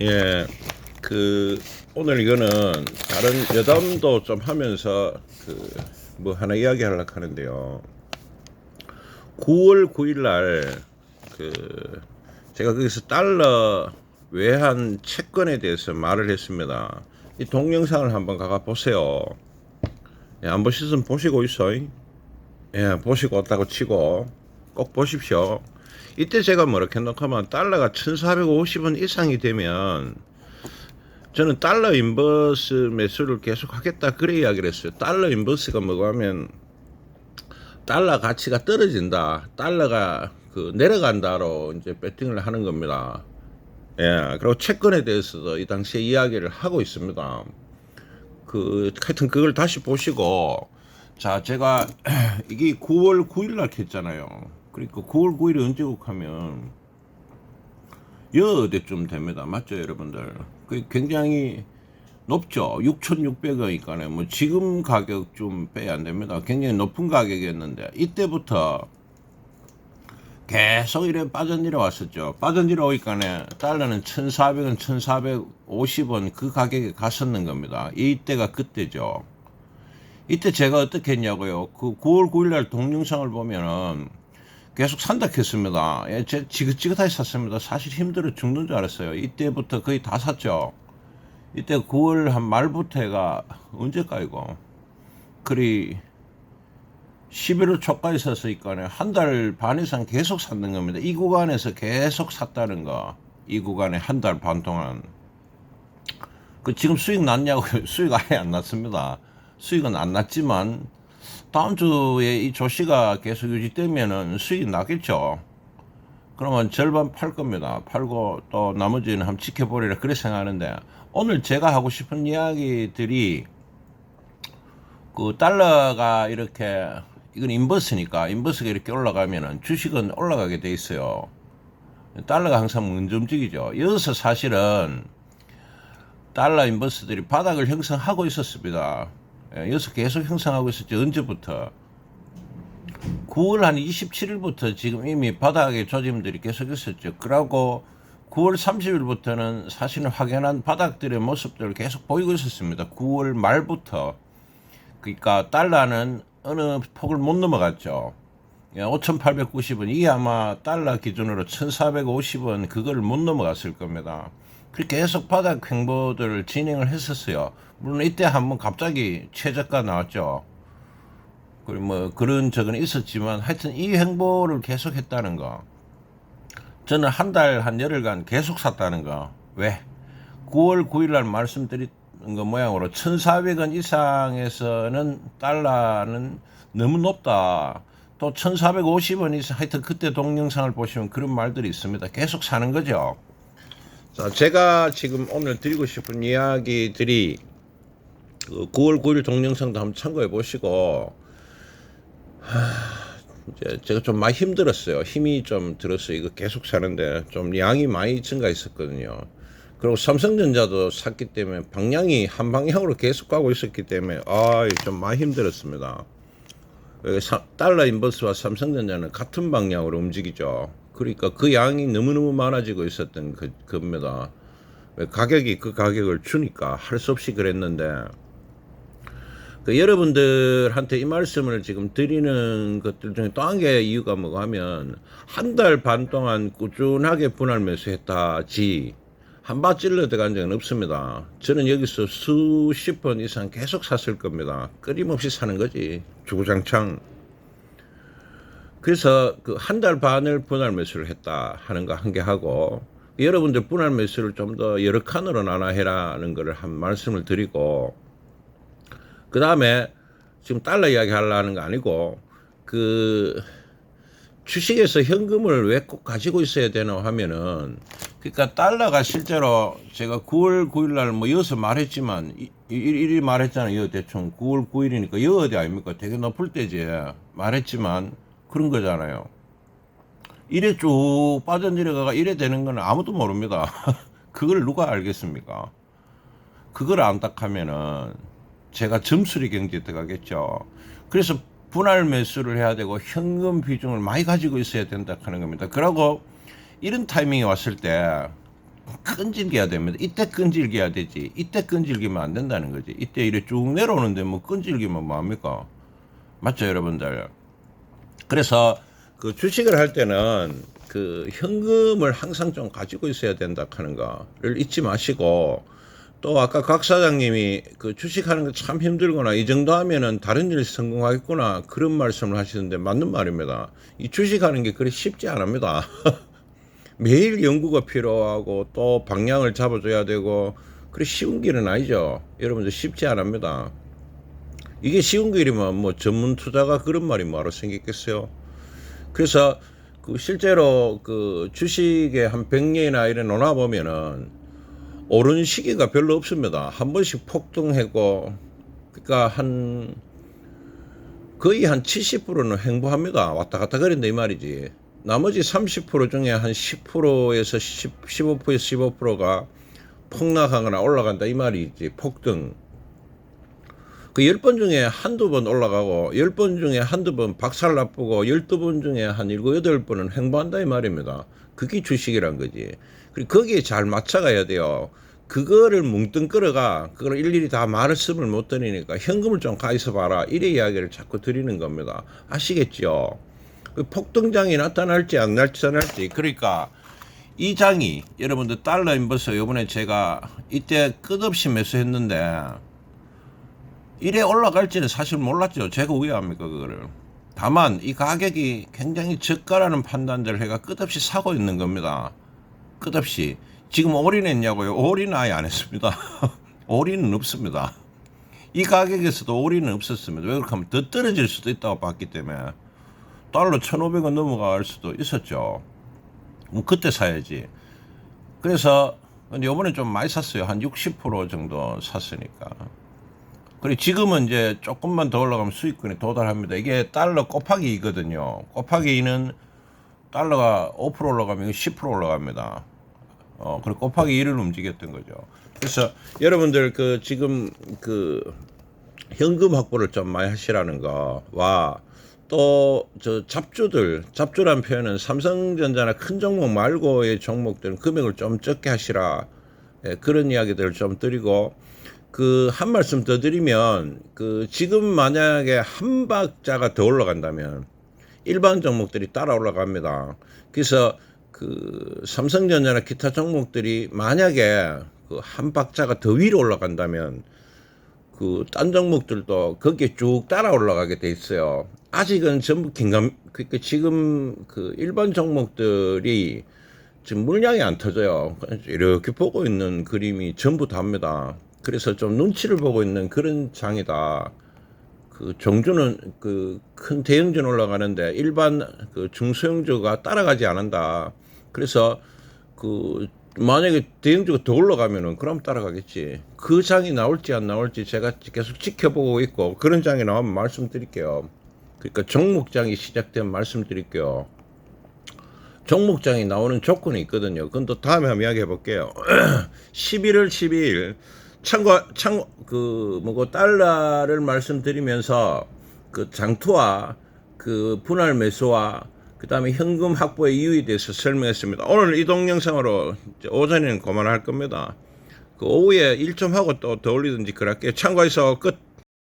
예, 그 오늘 이거는 다른 여담도 좀 하면서 뭐 하나 이야기하려고 하는데요. 9월 9일 날그 제가 거기서 달러 외환 채권에 대해서 말을 했습니다. 이 동영상을 한번 가가 보세요. 예, 안 보시면 보시고 있어. 예, 보시고 왔다고 치고 꼭 보십시오. 이때 제가 뭐라고 해놓고만 달러가 1450원 이상이 되면 저는 달러 인버스 매수를 계속 하겠다 그래 이야기를 했어요. 달러 인버스가 뭐고 하면 달러 가치가 떨어진다, 달러가 내려간다로 이제 배팅을 하는 겁니다. 예, 그리고 채권에 대해서도 이 당시에 이야기를 하고 있습니다. 하여튼 그걸 다시 보시고, 자, 제가 이게 9월 9일 날 했잖아요. 그러니까 9월 9일이 언제고 하면 여대쯤 됩니다. 맞죠, 여러분들? 그 굉장히 높죠. 6,600원이니까 뭐 지금 가격 좀 빼야 안 됩니다. 굉장히 높은 가격이었는데 이때부터 계속 이래 빠져내려 왔었죠. 빠져내려 오니까 달러는 1,400원, 1,450원 그 가격에 갔었는 겁니다. 이때가 그때죠. 이때 제가 어떻게 했냐고요. 그 9월 9일 날 동영상을 보면은 계속 산다 했습니다. 예, 제 지긋지긋하게 샀습니다. 사실 힘들어 죽는 줄 알았어요. 이때부터 거의 다 샀죠. 이때 9월 한 말부터 해가 언제까 이거 그리 11월 초까지 샀으니까 한 달 반 이상 계속 샀는 겁니다. 이 구간에서 계속 샀다는 거. 이 구간에 한 달 반 동안. 그 지금 수익 났냐고요? 수익 아예 안 났습니다. 수익은 안 났지만 다음 주에 이 조시가 계속 유지되면은 수익이 나겠죠. 그러면 절반 팔 겁니다. 팔고 또 나머지는 한번 지켜보리라 그렇게 생각하는데, 오늘 제가 하고 싶은 이야기들이 그 달러가 이렇게, 이건 인버스니까 인버스가 이렇게 올라가면은 주식은 올라가게 돼 있어요. 달러가 항상 먼저 움직이죠. 여기서 사실은 달러 인버스들이 바닥을 형성하고 있었습니다. 예, 여기서 계속 형성하고 있었죠. 언제부터? 9월 한 27일부터 지금 이미 바닥의 조짐들이 계속 있었죠. 그러고 9월 30일부터는 사실은 확연한 바닥들의 모습들을 계속 보이고 있었습니다. 9월 말부터. 그러니까 달러는 어느 폭을 못 넘어갔죠. 5,890원, 이게 아마 달러 기준으로 1,450원 그걸 못 넘어갔을 겁니다. 그렇게 계속 바닥 횡보들을 진행을 했었어요. 물론 이때 한번 갑자기 최저가 나왔죠. 그리고 뭐 그런 적은 있었지만 하여튼 이 행보를 계속 했다는 거. 저는 한 달, 한 열흘간 계속 샀다는 거. 왜? 9월 9일 날 말씀드린 거 모양으로 1,400원 이상에서는 달러는 너무 높다. 또 1,450원 이상, 하여튼 그때 동영상을 보시면 그런 말들이 있습니다. 계속 사는 거죠. 자, 제가 지금 오늘 드리고 싶은 이야기들이 9월 9일 동영상도 한번 참고해 보시고, 이제 제가 좀 많이 힘들었어요. 힘이 좀 들었어요. 이거 계속 사는데 좀 양이 많이 증가했었거든요. 그리고 삼성전자도 샀기 때문에 방향이 한 방향으로 계속 가고 있었기 때문에 좀 많이 힘들었습니다. 달러 인버스와 삼성전자는 같은 방향으로 움직이죠. 그러니까 그 양이 너무너무 많아지고 있었던 겁니다. 가격이 그 가격을 주니까 할 수 없이 그랬는데, 여러분들한테 이 말씀을 지금 드리는 것들 중에 또 한 개 이유가 뭐가 하면, 한 달 반 동안 꾸준하게 분할 매수했다지 한 바 찔러 들어간 적은 없습니다. 저는 여기서 수십 번 이상 계속 샀을 겁니다. 끊임없이 사는 거지, 주구장창. 그래서 그 한 달 반을 분할 매수를 했다 하는 거 한 개 하고, 여러분들 분할 매수를 좀 더 여러 칸으로 나눠 해라는 거를 한 말씀을 드리고, 그 다음에 지금 달러 이야기 하려는 거 아니고, 주식에서 현금을 왜 꼭 가지고 있어야 되나 하면은, 그러니까 달러가 실제로 제가 9월 9일 날 뭐 여기서 말했지만, 일이 말했잖아요. 대충 9월 9일이니까 여어디 아닙니까? 되게 높을 때지. 말했지만 그런 거잖아요. 이래 쭉 빠져내려가가 이래 되는 건 아무도 모릅니다. 그걸 누가 알겠습니까? 그걸 안딱하면은 제가 점수리 경제에 들어가겠죠. 그래서 분할 매수를 해야 되고 현금 비중을 많이 가지고 있어야 된다 하는 겁니다. 그러고 이런 타이밍이 왔을 때 끈질겨야 됩니다. 이때 끈질겨야 되지. 이때 끈질기면 안 된다는 거지. 이때 이래 쭉 내려오는데 뭐 끈질기면 뭐합니까? 맞죠, 여러분들? 그래서 그 주식을 할 때는 그 현금을 항상 좀 가지고 있어야 된다 하는 거를 잊지 마시고, 또 아까 각 사장님이 그 주식하는 거 참 힘들구나, 이 정도 하면은 다른 일 성공하겠구나, 그런 말씀을 하시는데 맞는 말입니다. 이 주식하는 게 그리 쉽지 않습니다. 매일 연구가 필요하고 또 방향을 잡아줘야 되고, 그래 쉬운 길은 아니죠. 여러분들 쉽지 않습니다. 이게 쉬운 길이면 뭐 전문 투자가 그런 말이 뭐하러 생겼겠어요. 그래서 그 실제로 그 주식에 한 100년이나 이래 놓아 보면은 오른 시기가 별로 없습니다. 한 번씩 폭등하고, 그러니까 거의 한 70%는 횡보합니다. 왔다 갔다 그런다 이 말이지. 나머지 30% 중에 한 10%에서 15%에서 15%가 폭락하거나 올라간다 이 말이지. 폭등. 그 10번 중에 한두 번 올라가고 10번 중에 한두 번 박살 나쁘고 12번 중에 한 7, 8번은 횡보한다 이 말입니다. 그게 주식이란 거지. 그리고 거기에 잘 맞춰가야 돼요. 그거를 뭉뚱 끌어가 그걸 일일이 다 말씀을 못 드리니까 현금을 좀 가있어 봐라, 이래 이야기를 자꾸 드리는 겁니다. 아시겠죠? 그 폭등장이 나타날지 안 나타날지. 그러니까 이 장이 여러분들 달러 인버스 요번에 제가 이때 끝없이 매수했는데 이래 올라갈지는 사실 몰랐죠. 제가 왜 합니까 그거를. 다만 이 가격이 굉장히 저가라는 판단들을 해가 끝없이 사고 있는 겁니다. 끝없이. 지금 올인했냐고요? 올인 아예 안 했습니다. 올인은 없습니다. 이 가격에서도 올인은 없었습니다. 왜 그렇게 하면 더 떨어질 수도 있다고 봤기 때문에. 달러 1,500원 넘어갈 수도 있었죠. 그때 사야지. 그래서 근데 요번에 좀 많이 샀어요. 한 60% 정도 샀으니까. 그리고 지금은 이제 조금만 더 올라가면 수익권에 도달합니다. 이게 달러 곱하기 2거든요. 곱하기 2는 달러가 5% 올라가면 10% 올라갑니다. 그리고 곱하기 1을 움직였던 거죠. 그래서 여러분들 그 지금 그 현금 확보를 좀 많이 하시라는 거와, 또 저 잡주란 표현은 삼성전자나 큰 종목 말고의 종목들은 금액을 좀 적게 하시라, 예, 그런 이야기들을 좀 드리고, 그 한 말씀 더 드리면, 그 지금 만약에 한 박자가 더 올라간다면 일반 종목들이 따라 올라갑니다. 그래서 그 삼성전자나 기타 종목들이 만약에 그 한 박자가 더 위로 올라간다면 그 딴 종목들도 거기에 쭉 따라 올라가게 돼 있어요. 아직은 전부 그러니까 지금 그 일반 종목들이 지금 물량이 안 터져요. 이렇게 보고 있는 그림이 전부 답니다. 그래서 좀 눈치를 보고 있는 그런 장이다. 그 종주는 그 큰 대형주는 올라가는데 일반 그 중소형주가 따라가지 않는다. 그래서 그 만약에 대형주가 더 올라가면은 그럼 따라가겠지. 그 장이 나올지 안 나올지 제가 계속 지켜보고 있고, 그런 장이 나오면 말씀드릴게요. 그러니까 종목장이 시작되면 말씀드릴게요. 종목장이 나오는 조건이 있거든요. 그건 또 다음에 한번 이야기해 볼게요. 11월 12일 뭐고 달러를 말씀드리면서 그 장투와 그 분할 매수와 그 다음에 현금 확보의 이유에 대해서 설명했습니다. 오늘 이동 영상으로 오전에는 그만할 겁니다. 그 오후에 일 좀 하고 또 더 올리든지 그럴게요. 참고해서 끝.